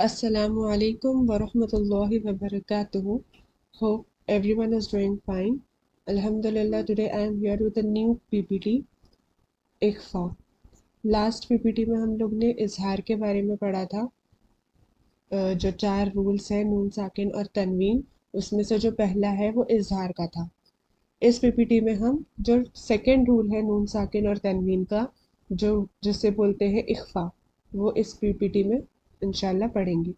Assalamu alaikum wa rahmatullahi wa barakatuhu. Hope everyone is doing fine. Alhamdulillah, today I am here with a new PPT, इख्फा। Last PPT में हम लोग ने इजहार के बारे में पढ़ा था। जो 4 रूल्स हैं नून साकिन और तनवीन, उसमें से जो पहला है वो इजहार का था। इस PPT में हम जो सेकंड रूल है नून साकिन और तनवीन का, जो जिसे बोलते हैं इख्फा, वो इस PPT में इंशाल्लाह पढ़ेंगे।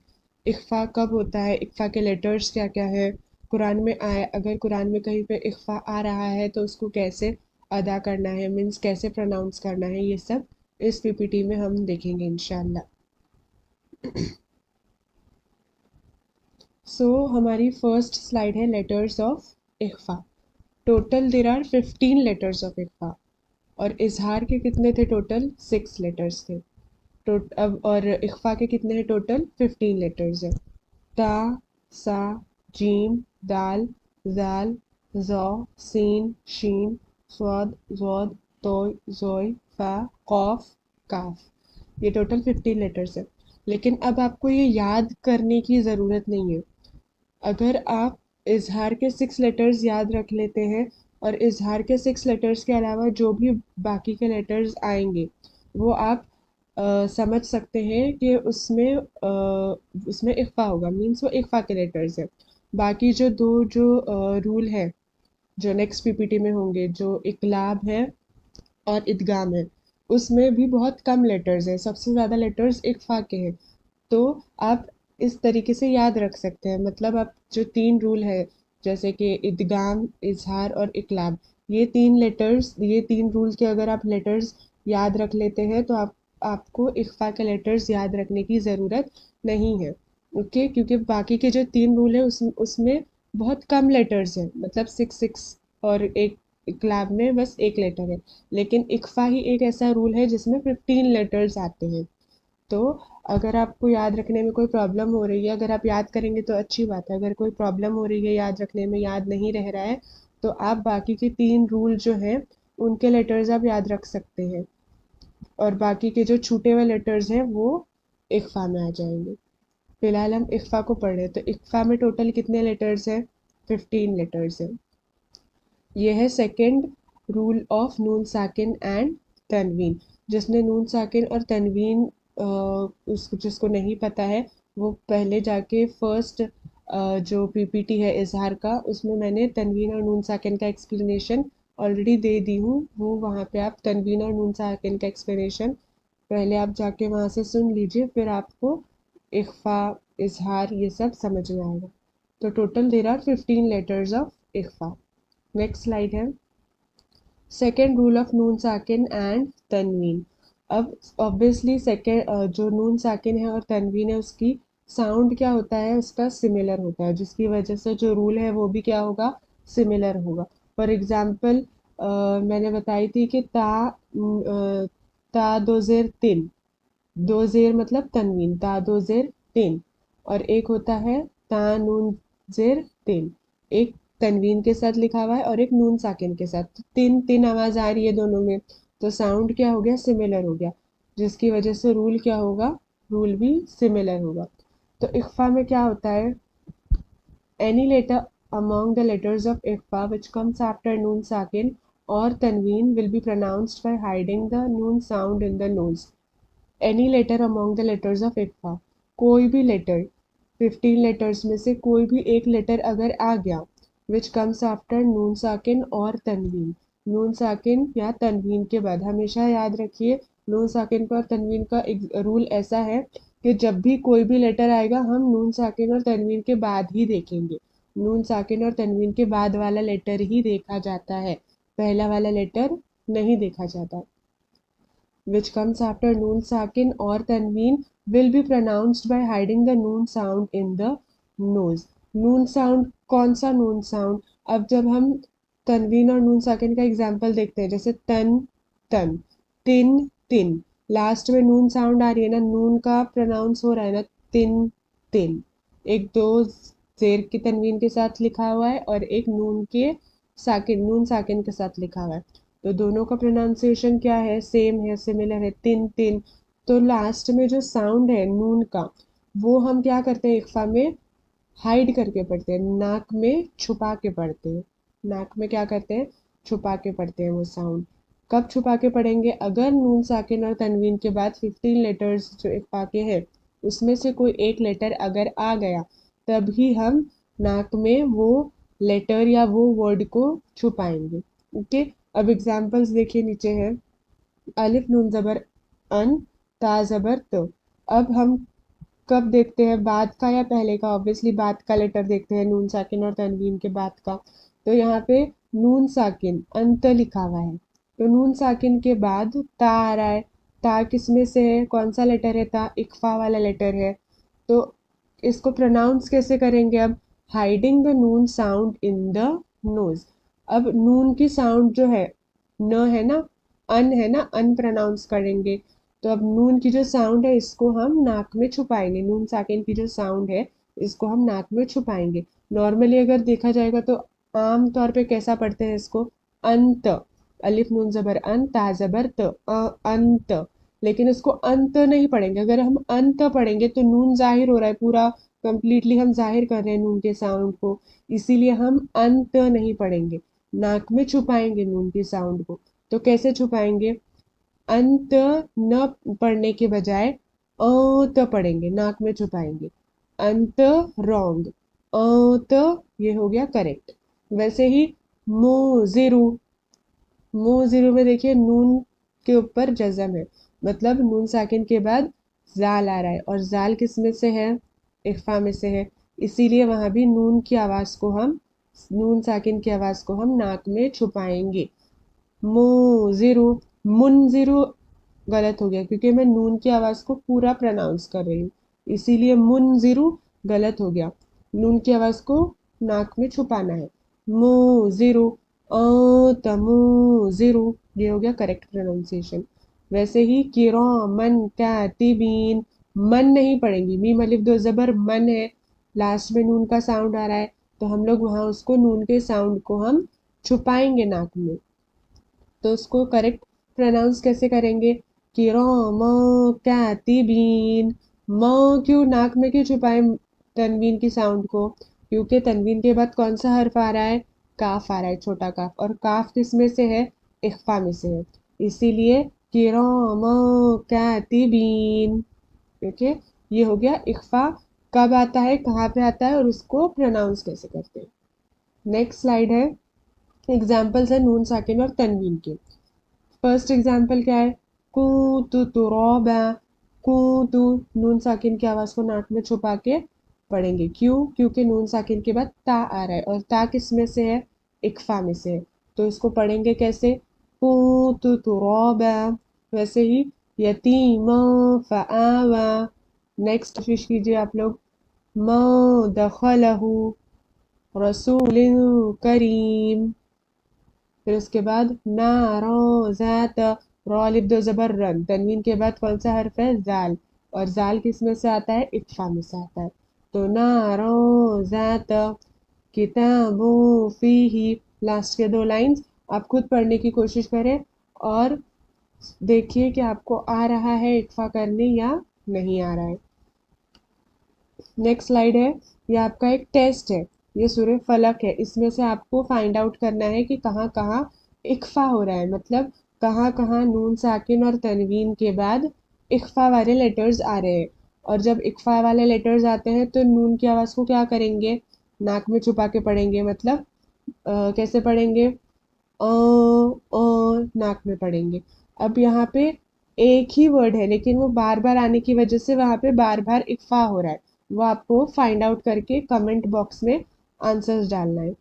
इख्फा कब होता है, इख्फा के लेटर्स क्या क्या है, कुरान में आया, अगर कुरान में कहीं पे इख्फा आ रहा है तो उसको कैसे अदा करना है, मीन्स कैसे प्रोनाउंस करना है, ये सब इस PPT में हम देखेंगे इंशाल्लाह। हमारी फर्स्ट स्लाइड है लेटर्स ऑफ इख्फा। Total there are 15 letters of इख्फा और इजहार के कितने थे टोटल? 6 लेटर्स थे। अब और इख्फा के कितने हैं टोटल? 15 लेटर्स हैं। ता, सा, जीम, दाल, जाल, जौ, सीन, शीन, स्वाद, जौद, तोय, जोय, फा, कौफ, काफ। ये टोटल 15 लेटर्स है। लेकिन अब आपको ये याद करने की ज़रूरत नहीं है। अगर आप इजहार के 6 लेटर्स याद रख लेते हैं और इजहार के 6 लेटर्स के अलावा जो भी बाकी के लेटर्स आएंगे वो आप समझ सकते हैं कि उसमें इख्फा होगा, मीन्स वो इख्फा के लेटर्स है। बाकी जो दो जो रूल है जो नेक्स्ट PPT में होंगे, जो इकलाब है और इदगाम है, उसमें भी बहुत कम लेटर्स हैं, सबसे ज़्यादा लेटर्स इख्फा के हैं। तो आप इस तरीके से याद रख सकते हैं, मतलब आप जो 3 रूल है जैसे कि इदगाम, इजहार और इकलाब, ये 3 रूल के अगर आप लेटर्स याद रख लेते हैं तो आपको इख्फा के लेटर्स याद रखने की ज़रूरत नहीं है। ओके, क्योंकि बाकी के जो 3 रूल है उसमें बहुत कम लेटर्स हैं, मतलब 6 और एक इकलाब में बस एक लेटर है। लेकिन इख्फा ही एक ऐसा रूल है जिसमें 15 लेटर्स आते हैं। तो अगर आपको याद रखने में कोई प्रॉब्लम हो रही है, अगर आप याद करेंगे तो अच्छी बात है, अगर कोई प्रॉब्लम हो रही है याद रखने में, याद नहीं रह रहा है, तो आप बाकी के 3 रूल जो हैं उनके लेटर्स आप याद रख सकते हैं और बाकी के जो छूटे हुए लेटर्स हैं वो इख्फा में आ जाएंगे। फिलहाल हम इख्फा को पढ़ रहे हैं, तो इख्फा में टोटल कितने लेटर्स हैं? 15 लेटर्स हैं। ये है सेकंड रूल ऑफ नून साकिन एंड तनवीन। जिसने नून साकिन और तनवीन उस जिसको नहीं पता है वो पहले जाके फर्स्ट जो PPT है इजहार का, उसमें मैंने तनवीन और नून साकिन का एक्सप्लेनेशन ऑलरेडी दे दी हूँ। वो वहाँ पे आप तनवीन और नून साकिन का एक्सप्लेनेशन पहले आप जाके वहाँ से सुन लीजिए, फिर आपको इख्फा, इजहार ये सब समझ में आएगा। तो total there are 15 letters of इख्फा। नेक्स्ट स्लाइड है सेकेंड रूल ऑफ नून साकिन एंड तनवीन। अब ऑब्वियसली सेकेंड जो नून साकिन है और तनवीन है उसकी साउंड क्या होता है, उसका सिमिलर होता है, जिसकी वजह से जो रूल है वो भी क्या होगा, सिमिलर होगा। फॉर एग्जाम्पल मैंने बताई थी कि ता दो जेर तिन, दो जेर मतलब तनवीन, ता दो जेर तिन। और एक होता है ता नून जेर तिन, एक तनवीन के साथ लिखा हुआ है और एक नून साकिन के साथ, तो तिन तिन आवाज़ आ रही है दोनों में, तो साउंड क्या हो गया, सिमिलर हो गया, जिसकी वजह से रूल क्या होगा, रूल भी सिमिलर होगा। तो इख्फा में क्या होता है, any letter among the letters of ikhfa which comes after noon sakin or tanween will be pronounced by hiding the noon sound in the nose. Any letter among the letters of ikhfa, कोई भी letter 15 letters में से कोई भी एक letter अगर आ गया which comes after नून साकिन और तनवीन, नून साकिन या तनवीन के बाद, हमेशा याद रखिए नून साकिन का और तनवीन का एक रूल ऐसा है कि जब भी कोई भी लेटर आएगा हम नून साकिन और तनवीन के बाद ही देखेंगे। नून साकिन और तनवीन के बाद वाला लेटर ही देखा जाता है, पहला वाला लेटर नहीं देखा जाता। which comes after noon sakin or tanween will be pronounced by hiding the noon sound in the nose. Noon sound, कौन सा नून साउंड? अब जब हम तनवीन और नून साकिन का एग्जाम्पल देखते हैं, जैसे तन तन, तिन तिन, लास्ट में नून साउंड आ रही है ना, नून का प्रोनाउंस हो रहा है ना, तिन तिन। एक दो जेर की तनवीन के साथ लिखा हुआ है और एक नून के साकिन, नून साकिन के साथ लिखा हुआ है, तो दोनों का प्रोनाउंसिएशन क्या है, सेम है, सिमिलर है, तिन तिन। तो लास्ट में जो साउंड है नून का, वो हम क्या करते हैं इक्फा में, हाइड करके पढ़ते हैं, नाक में छुपा के पढ़ते हैं। नाक में क्या करते हैं, छुपा के पढ़ते हैं वो साउंड। कब छुपा के पढ़ेंगे, अगर नून साकिन और तनवीन के बाद 15 लेटर्स जो इक्फा के हैं उसमें से कोई एक लेटर अगर आ गया, तभी हम नाक में वो लेटर या वो वर्ड को छुपाएंगे। ओके, अब एग्जाम्पल्स देखिए नीचे है। अलिफ नून जबर अन, ता जबर तो। अब हम कब देखते हैं, बाद का या पहले का, ऑब्वियसली बाद का लेटर देखते हैं, नून साकिन और तनवीन के बाद का। तो यहाँ पे नून साकिन अंत लिखा हुआ है, तो नून साकिन के बाद ता आ रहा है। ता किस में से है, कौन सा लेटर है, ता इक्फा वाला लेटर है। तो इसको प्रोनाउंस कैसे करेंगे अब, hiding the Noon sound in the nose. अब नून की साउंड जो है, न है ना, अन है ना, अन प्रोनाउंस करेंगे। तो अब नून की जो साउंड है इसको हम नाक में छुपाएंगे, नून साकिन की जो साउंड है इसको हम नाक में छुपाएंगे। नॉर्मली अगर देखा जाएगा तो आम तौर पे कैसा पढ़ते हैं इसको, अंत, अलिफ नून जबर अन, ता जबर त, अंत। लेकिन इसको अंत नहीं पढ़ेंगे, अगर हम अंत पढ़ेंगे तो नून जाहिर हो रहा है पूरा, कंप्लीटली हम जाहिर कर रहे हैं नून के साउंड को, इसीलिए हम अंत नहीं पढ़ेंगे, नाक में छुपाएंगे नून की साउंड को। तो कैसे छुपाएंगे, अंत न पढ़ने के बजाय त पढ़ेंगे, नाक में छुपाएंगे। अंत रॉन्ग, त ये हो गया करेक्ट। वैसे ही मोजिरु, मोजिरु में देखिए नून के ऊपर जज़म है, मतलब नून साकिन के बाद जाल आ रहा है, और जाल किस में से है, इख्फा में से है, इसीलिए वहां भी नून की आवाज को हम, नून साकिन की आवाज को हम नाक में छुपाएंगे। मोजिरु, मुनजिरु गलत हो गया क्योंकि मैं नून की आवाज को पूरा प्रोनाउंस कर रही हूँ, इसीलिए मुनजिरु गलत हो गया। नून की आवाज को नाक में छुपाना है। मोजिरु, तमोजिरु, ये हो गया करेक्ट प्रोनाउंसिएशन। वैसे ही किरामन कातिबीन, मन नहीं पढ़ेंगी, मीम अलिफ दो जबर मन है, लास्ट में नून का साउंड आ रहा है, तो हम लोग वहां उसको नून के साउंड को हम छुपाएंगे नाक में। तो उसको करेक्ट प्रोनाउंस कैसे करेंगे, किराम कातिबीन। म क्यों नाक में क्यों छुपाए तनवीन की साउंड को, क्योंकि तनवीन के बाद कौन सा हर्फ आ रहा है, काफ आ रहा है, छोटा काफ, और काफ किस में से है, इख्फा में से है, इसीलिए किराम कातिबीन। ओके, ये हो गया इख्फा कब आता है, कहाँ पे आता है, और उसको प्रोनाउंस कैसे करते हैं। नेक्स्ट स्लाइड है, एग्जाम्पल्स है नून साकिन और तनवीन के। फर्स्ट एग्जाम्पल क्या है, कूतु तुरौबा, कूतु, नून साकिन की आवाज को नाक में छुपा के पढ़ेंगे, क्यों, क्योंकि नून साकिन के बाद ता आ रहा है, और ता किस में से है, इक्फा में से है, तो इसको पढ़ेंगे कैसे, कूतु तुरौबा। वैसे ही यतीमा फआवा, नेक्स्ट कोशिश कीजिए आप लोग, मा दखलहू रसूल करीम। फिर उसके बाद नारो ज़ात, रॉ अलिफ दो जबर रन, तनवीन के बाद कौन सा हर्फ है, जाल, और जाल किस में से आता है, इक्फा में से आता है। तो नारो ज़ात किताबो फीही, लास्ट के दो लाइंस आप खुद पढ़ने की कोशिश करें और देखिए कि आपको आ रहा है इक्फा करने या नहीं आ रहा है। नेक्स्ट स्लाइड है, ये आपका एक टेस्ट है, ये सूर्य फलक है, इसमें से आपको फाइंड आउट करना है कि कहाँ कहाँ इख्फा हो रहा है, मतलब कहाँ कहाँ नून साकिन और तनवीन के बाद इख्फा वाले लेटर्स आ रहे हैं। और जब इख्फा वाले लेटर्स आते हैं तो नून की आवाज़ को क्या करेंगे, नाक में छुपा के पढ़ेंगे, मतलब कैसे पढ़ेंगे, नाक में पढ़ेंगे। अब यहाँ पे एक ही वर्ड है लेकिन वो बार बार आने की वजह से वहाँ पे बार बार इक्फा हो रहा है, वो आपको फाइंड आउट करके कमेंट बॉक्स में आंसर्स डालना है,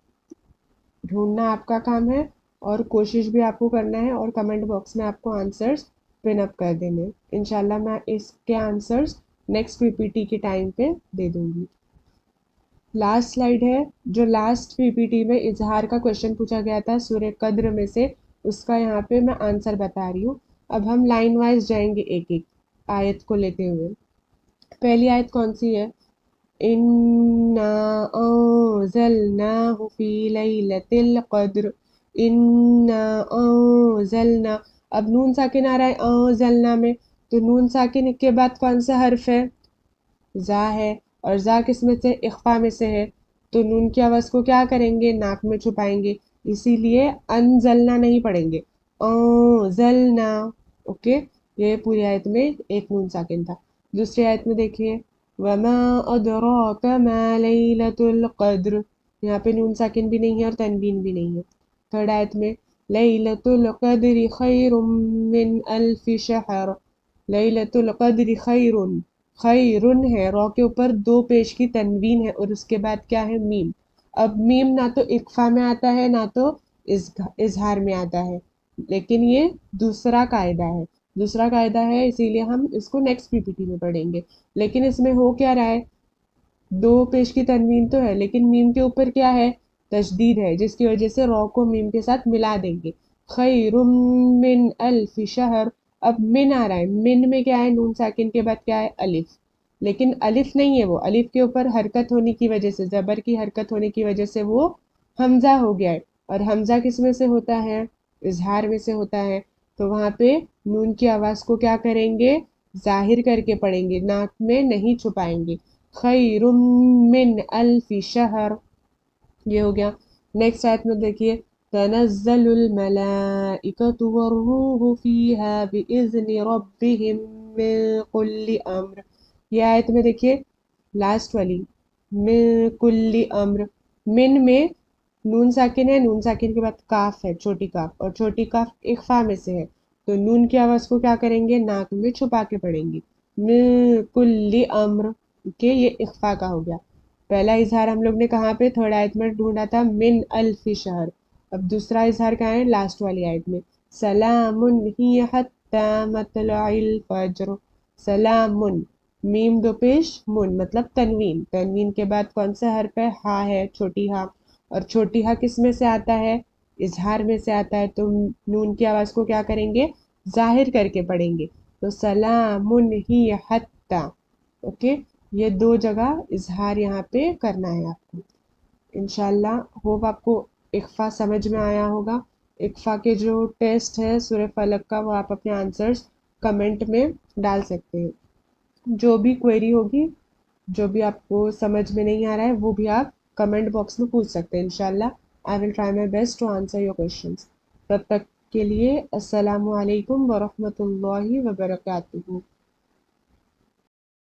ढूंढना आपका काम है, और कोशिश भी आपको करना है, और कमेंट बॉक्स में आपको आंसर्स पिन अप कर देने। इंशाल्लाह मैं इसके आंसर्स नेक्स्ट पीपीटी के टाइम पे दे दूंगी। लास्ट स्लाइड है, जो लास्ट पीपीटी में इजहार का क्वेश्चन पूछा गया था सूर्य कद्र में से, उसका यहाँ पे मैं आंसर बता रही हूँ। अब हम लाइन वाइज जाएंगे एक एक आयत को लेते हुए। पहली आयत कौन सी है, इन्ना अंज़लनाहु फी लैलतिल क़द्र, इन्ना अंज़लना। अब नून साकिन आ रहा है अंज़लना में, तो नून साकिन के बाद कौन सा हर्फ है, जा है, और जा किस में से, इख्फा में से है, तो नून की आवाज़ को क्या करेंगे, नाक में छुपाएंगे, इसीलिए अनजलना नहीं पढ़ेंगे, जलना। ओके, ये पूरी आयत में एक नून साकिन था। दूसरी आयत में देखिए, वमा अदराका मा लैलतुल क़द्र, यहाँ पे नून साकिन भी नहीं है और तनवीन भी नहीं है। थर्ड आयत में लैलतुल क़द्रि खैरुम मिन अल्फि शहर, लैलतुल क़द्रि खैरुन, खैरुन है, रॉ के ऊपर दो पेश की तनवीन है और उसके बाद क्या है, मीम। अब मीम ना तो इक्फा में आता है ना तो इजहार में आता है, लेकिन ये दूसरा कायदा है, दूसरा कायदा है, इसीलिए हम इसको नेक्स्ट पीपीटी में पढ़ेंगे। लेकिन इसमें हो क्या रहा है, दो पेश की तनवीन तो है लेकिन मीम के ऊपर क्या है, तशदीद है, जिसकी वजह से रॉ को मीम के साथ मिला देंगे, खैरुम मिन अल्फि शहर। अब मिन आ रहा है, मिन में क्या है, नून साकिन के बाद क्या है, अलिफ, लेकिन अलिफ नहीं है, वो अलिफ के ऊपर हरकत होने की वजह से, जबर की हरकत होने की वजह से वो हमजा हो गया है, और हमजा किस में से होता है, इजहार में से होता है, तो वहां पे नून की आवाज को क्या करेंगे, जाहिर करके पढ़ेंगे, नाक में नहीं छुपाएंगे, खैरुम मिन अल्फि शहर, ये हो गया। नेक्स्ट आयत में देखिए, तनज़्ज़लुल मलाइकतु वर्रूहु फीहा बिइज़्नि रब्बिहिम मिन कुल्लि अम्र, ये आयत में देखिए लास्ट वाली, मिन कुल्लि अम्र, मिन में नून साकिन है, नून साकिन के बाद काफ है, छोटी काफ, और छोटी काफ इख्फा में से है, तो नून की आवाज को क्या करेंगे, नाक में छुपा के पढ़ेंगे, मिन कुल्लि अम्र, के ये इख्फा का हो गया। पहला इजहार हम लोग ने कहाँ पे, थर्ड आयत में ढूंढा था, मिन अल्फि शहर। अब दूसरा इजहार कहाँ है, लास्ट वाली आयत में, सलामुन हिय हत्ता मतलइल फज्र, सलामुन, मीम दो पेश, मुन मतलब तनवीन, तनवीन के बाद कौन सा हर्फ है, हा है, छोटी हा, और छोटी हा किस में से आता है, इजहार में से आता है, तो नून की आवाज को क्या करेंगे, जाहिर करके पढ़ेंगे, तो सलामुन हिय हत्ता। ओके, ये दो जगह इजहार यहाँ पे करना है आपको। इंशाल्लाह होप आपको इक्फा समझ में आया होगा। इक्फा के जो टेस्ट है सूरह फलक का, वो आप अपने आंसर्स कमेंट में डाल सकते हैं। जो भी क्वेरी होगी, जो भी आपको समझ में नहीं आ रहा है, वो भी आप कमेंट बॉक्स में पूछ सकते हैं। इंशाल्लाह I will try my best to answer your questions. तब तक के लिए अस्सलामु अलैकुम व रहमतुल्लाहि व बरकातुहू।